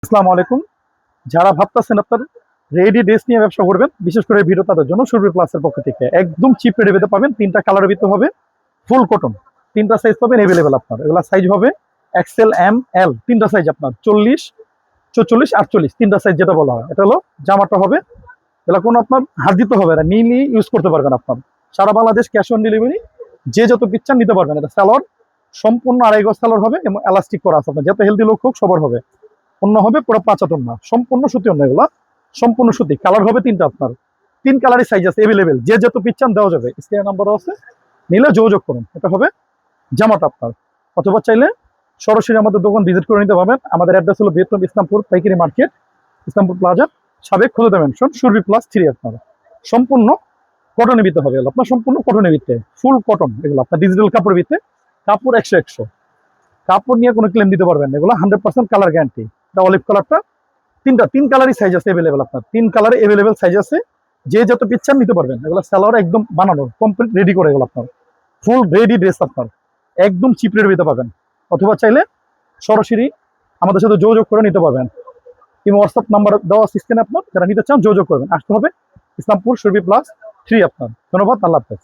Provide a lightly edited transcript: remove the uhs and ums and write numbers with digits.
আসসালামু আলাইকুম। যারা ভাবতেছেন আপনার রেডি ড্রেস নিয়ে ব্যবসা করবেন, বিশেষ করে ভিডিও তাদের জন্য সুরভি প্লাসের পক্ষ থেকে একদম চিপ রেটে পেতে পাবেন। 3টা কালারের ভিতরে হবে, ফুল কটন। 3টা সাইজ পাবেন अवेलेबल আপনার। এগুলা সাইজ হবে এক্সেল, এম, এল। 3টা সাইজ আপনার 40, 44, 48 3টা সাইজ যেটা বলা হয়। এটা হলো জামাটা হবে, এগুলা কোনো আপনার হাত দিতে হবে না, নিয়ে ইউজ করতে পারবেন আপনার। সারা বাংলাদেশ ক্যাশ অন ডেলিভারি, যে যত পিচ্ছান নিতে পারবেন। এটা সালোয়ার সম্পূর্ণ 2.5 গজ সালোয়ার হবে এবং এলাস্টিক করা আছে আপনার, যত হেলদি লোক হোক সবার হবে। অন্য হবে পুরো 5 না, সম্পূর্ণ সুতি অন্য, এগুলা সম্পূর্ণ সুতি। কালার হবে 3টা আপনার, 3 কালারের সাইজ আছে अवेलेबल, যে যত পিচ্ছান দেওয়া যাবে। স্ক্রিন নাম্বারও আছে, নিলে যোগাযোগ করুন। এটা হবে জামাটা আপনার। অথবা চাইলে সরাসরি আমাদের দোকান ভিজিট করে নিতে পারবেন। আমাদের অ্যাড্রেস হলো ভিয়েতনাম ইসলামপুর পাইকারি মার্কেট, ইসলামপুর প্লাজা, সাবেক খোদা মেনশন, সুরভি প্লাস 3 আপনার। সম্পূর্ণ কটনের ভিতরে হবে, এগুলো আপনার সম্পূর্ণ কটনের ভিতরে, ফুল কটন। এগুলো আপনার ডিজিটাল কাপড়ের ভিতরে, কাপড় 100 কাপড় নিয়ে কোনো ক্লেম দিতে পারবেন না। এগুলো 100% কালার গ্যারান্টি। এটা অলিভ কালারটা, 3 কালারই সাইজ আছে अवेलेबल আপনার, 3 কালারে अवेलेबल সাইজ আছে। যে যত পিচ্ছান নিতে পারবেন। এগুলো সালোয়ার একদম বানানো কমপ্লিট রেডি করে, এগুলো আপনার ফুল রেডি ড্রেস আপনার একদম চিপ রেটে দিতে পারবেন। অথবা চাইলে সরাসরি আমাদের সাথে যোগাযোগ করে নিতে পারবেন। কিংবা হোয়াটসঅ্যাপ নাম্বার দেওয়া স্ক্রিনে আপনার, যারা নিতে চান যোগাযোগ করবেন। আসতে হবে ইসলামপুর সুরভি প্লাস 3 আপনার। ধন্যবাদ, আল্লাহ হাফেজ।